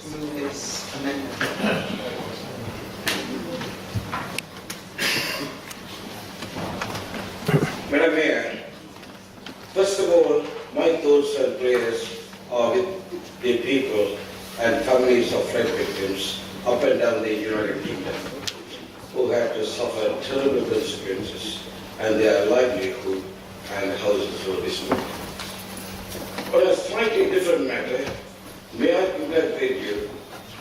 Move this amendment. Madam Mayor, first of all, my thoughts and prayers are with the people and families of flood victims up and down the United Kingdom who had to suffer terrible consequences and their livelihood and houses were destroyed. On a slightly different matter, may I congratulate you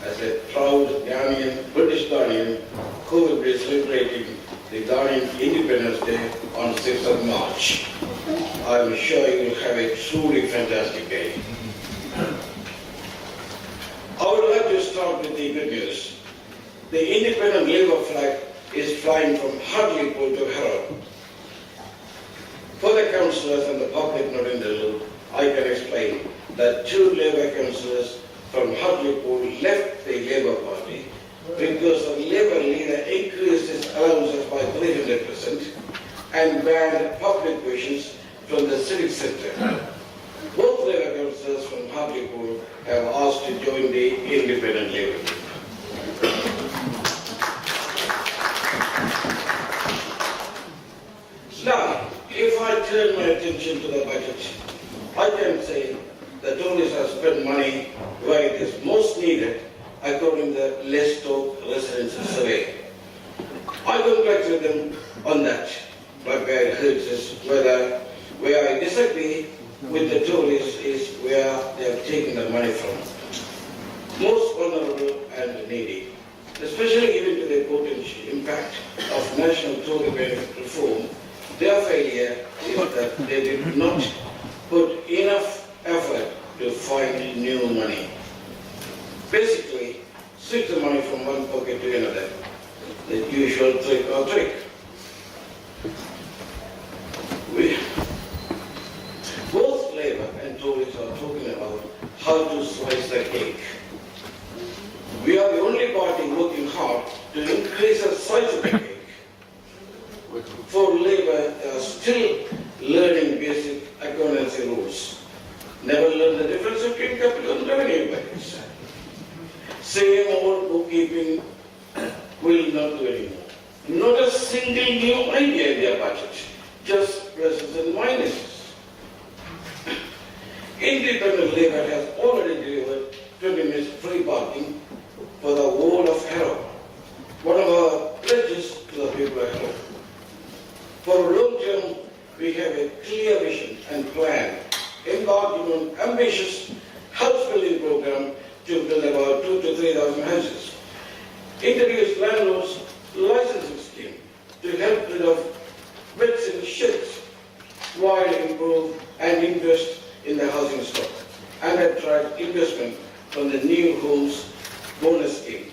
as a proud Ghanaian, British Ghanaian who will be celebrating the Ghanaian Independence Day on 6th of March. I'm sure you will have a truly fantastic day. I would like to start with the good news. The independent Labour flag is flying from Hartlepool to Harrow. For the councillors and the public not in the loop, I can explain that 2 Labour councillors from Hartlepool left the Labour Party because the Labour leader increased his allowances by 300% and banned public questions from the civic centre. Both Labour councillors from Hartlepool have asked to join the independent Labour group. Now, if I turn my attention to the budget, I can say the Tories have spent money where it is most needed according to the Leicester Residential Survey. I congratulate them on that, but where it hurts is where I disagree with the Tories is where they have taken the money from. Most vulnerable and needy, especially given to the potential impact of national Tory benefit reform, their failure is that they did not put enough effort to find new money. Basically, switch the money from one pocket to another, the usual trick or trick. Both Labour and Tories are talking about how to slice the cake. We are the only party working hard to increase the size of the cake. For Labour, they are still learning basic accountancy rules. Never learn the difference between capital and revenue budgets. Same old bookkeeping will not do anymore. Not a single new idea in their budget, just pluses and minuses. Independent Labour has already delivered 20 minutes free parking for the whole of Harrow. One of our pledges to the people of Harrow. For long term, we have a clear vision and plan embarking on ambitious house building program to build about 2,000 to 3,000 houses. Introduce landlords licensing scheme to help rid of beds and sheds while improve and invest in the housing stock and attract investment from the new homes bonus scheme.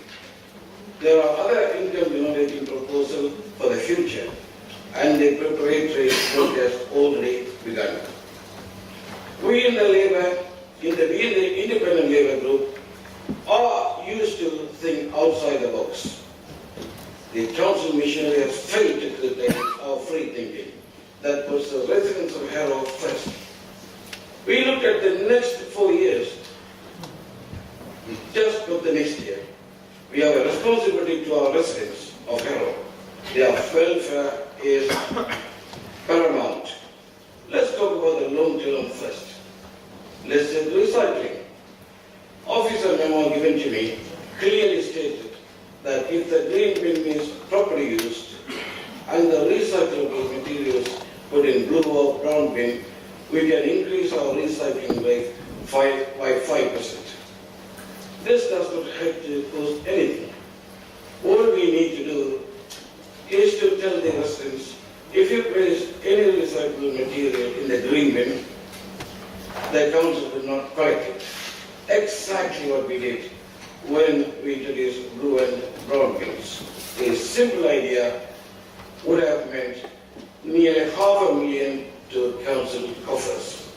There are other income generating proposals for the future and the preparatory work has already begun. We in the independent Labour group are used to think outside the box. The council machinery has failed to curtail our free thinking that puts the residents of Harrow first. We looked at the next 4 years, just for the next year. We have a responsibility to our residents of Harrow. Their welfare is paramount. Let's talk about the long term first. Let's say recycling. Officer memo given to me clearly stated that if the green bin is properly used and the recyclable materials put in blue or brown bin, we can increase our recycling rate by 5%. This does not have to cost anything. All we need to do is to tell the residents, if you place any recyclable material in the green bin, the council will not collect it. Exactly what we did when we introduced blue and brown bins. A simple idea would have meant nearly $500,000 to council coffers.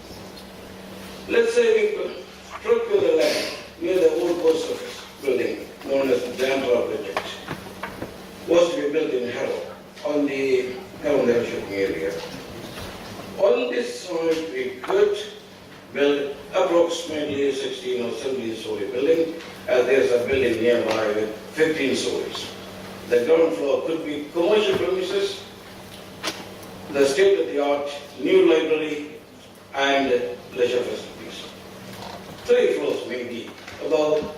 Let's say we procure the land near the old post office building known as the Cllr project. Was to be built in Harrow on the Harrow shopping area. On this site we could build approximately 16 or 17-story building, and there's a building nearby with 15 stories. The ground floor could be commercial premises, the state-of-the-art new library, and leisure facilities. 3 floors may be about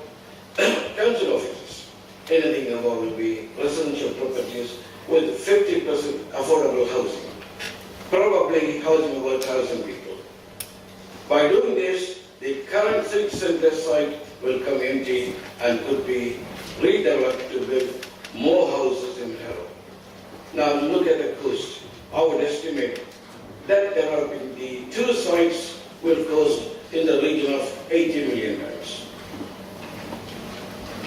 council offices. Anything above will be residential properties with 50% affordable housing, probably housing about 1,000 people. By doing this, the current civic center site will come empty and could be redeveloped to build more houses in Harrow. Now look at the cost. I would estimate that developing the 2 sites will cost in the region of 80 million pounds.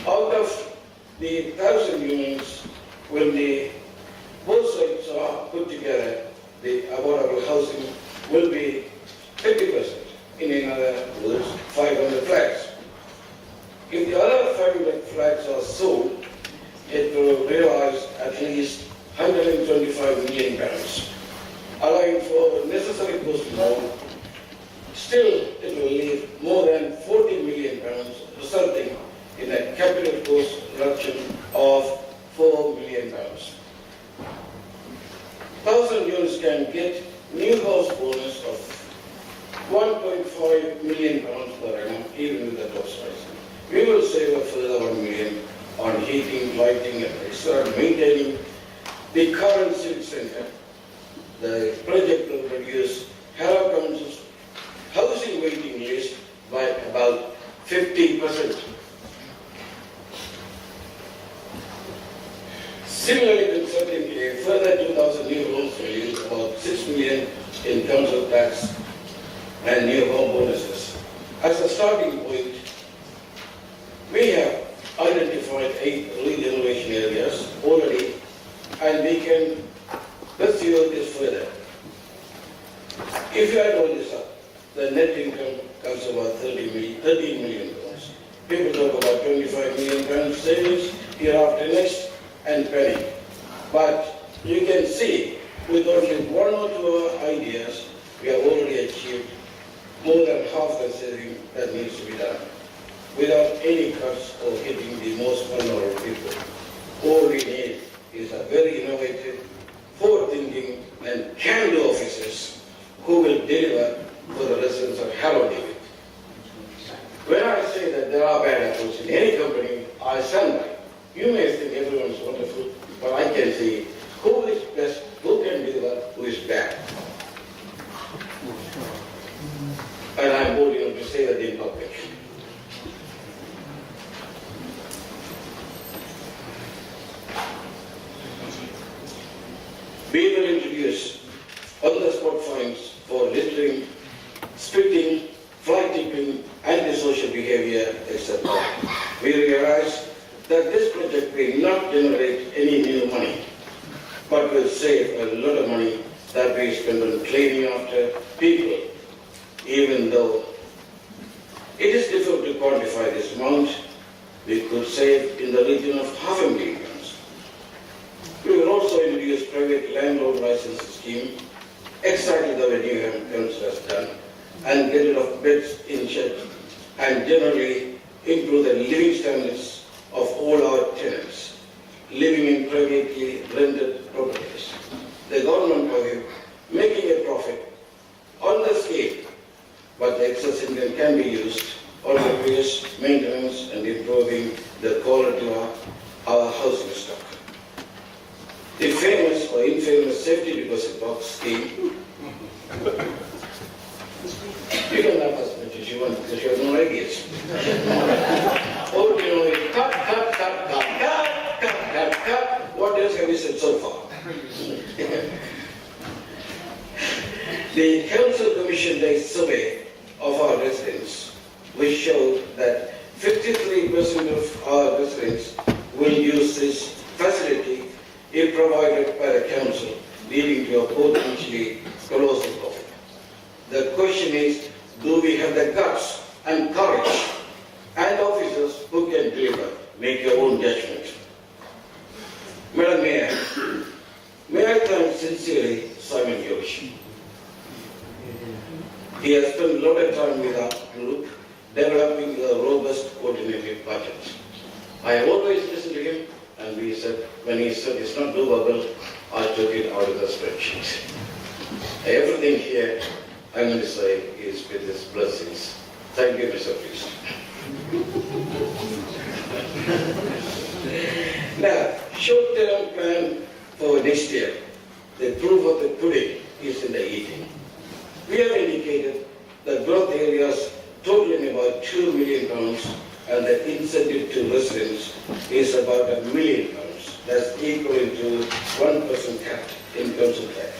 Out of the 1,000 units, when both sites are put together, the affordable housing will be 50%. In other words, 500 flats. If the other 500 flats are sold, it will realize at least 125 million pounds, allowing for necessary cost loan. Still, it will leave more than 40 million pounds, resulting in a capital cost reduction of 4 million pounds. 1,000 units can get new house bonus of 1.5 million pounds per annum, even with the top size. We will save a further 1 million on heating, lighting, and extra maintaining the current civic center. The project will reduce Harrow Council's housing waiting list by about 50%. Similarly, concerning a further 2,000 new homes will use about 6 million in council tax and new home bonuses. As a starting point, we have identified 8 regeneration areas already, and we can pursue this further. If you add all this up, the net income comes about 13 million pounds. People talk about 25 million pounds savings year after next and penny. But you can see, with only 1 or 2 ideas, we have already achieved more than half the saving that needs to be done, without any cuts or hitting the most vulnerable people. All we need is a very innovative, forward-thinking, and can-do officers who will deliver for the residents of Harrow. When I say that there are bad apples in any company, I stand by. You may think everyone is wonderful, but I can say who is best, who can deliver, who is bad. And I'm bold enough to say that in public. We will introduce on-the-spot fines for littering, spitting, fly tipping, antisocial behavior, etc. We realize that this project will not generate any new money, but will save a lot of money that we spend on cleaning after people, even though it is difficult to quantify this amount. We could save in the region of £500,000. We will also introduce private landlord license scheme, exactly the way New Council has done, and get rid of beds in sheds, and generally improve the living standards of all our tenants living in privately rented properties. The government will be making a profit on the scale, but the excess income can be used on repairs, maintenance, and improving the quality of our housing stock. The famous or infamous safety deposit box scheme. You can laugh as much as you want because you have no ideas. All you know is cut. What else have you said so far? The council commissioned a survey of our residents, which showed that 53% of our residents will use this facility if provided by the council, leading to a potentially colossal profit. The question is, do we have the guts and courage and officers who can deliver? Make your own judgment. Madam Mayor, may I thank sincerely Simon Josh. He has spent a lot of time with our group, developed having a robust, coordinated budget. I always listen to him, and when he said it's not doable, I took it out of the spreadsheet. Everything here, I'm going to say, is with his blessings. Thank you, Mr. Priest. Now, short-term plan for next year. The proof of the pudding is in the eating. We have indicated the growth areas totaling about £2 million, and the incentive to residents is about £1 million. That's equivalent to 1% cap in council tax.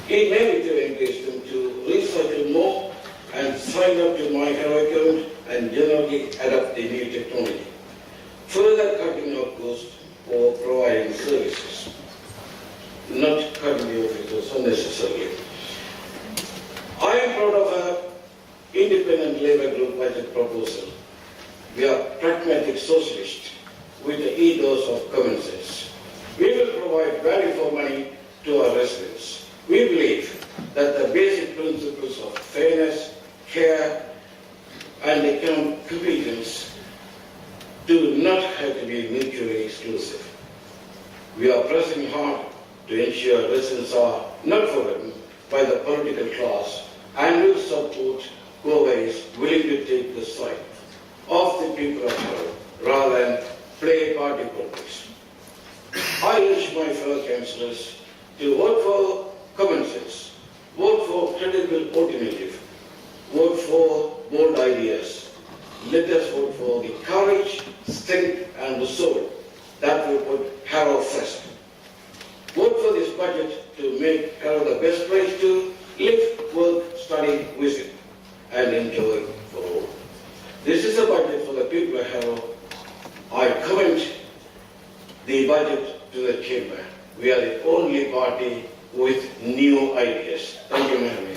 It may be to encourage them to recycle more and sign up to my Harrow account and generally adopt the new technology. Further cutting of costs for providing services, not cutting the officers unnecessarily. I am proud of our independent Labour Group budget proposal. We are pragmatic socialists with the ethos of common sense. We will provide value for money to our residents. We believe that the basic principles of fairness, care, and economic competence do not have to be mutually exclusive. We are pressing hard to ensure residents are not forgotten by the political class and will support whoever willing to take the side of the people of Harrow rather than play party politics. I urge my fellow councillors to vote for common sense, vote for credible alternative, vote for bold ideas. Let us vote for the courage, strength and resolve that will put Harrow first. Vote for this budget to make Harrow the best place to live, work, study, visit and enjoy for all. This is a budget for the people of Harrow. I commend the budget to the chamber. We are the only party with new ideas. Thank you, Madam.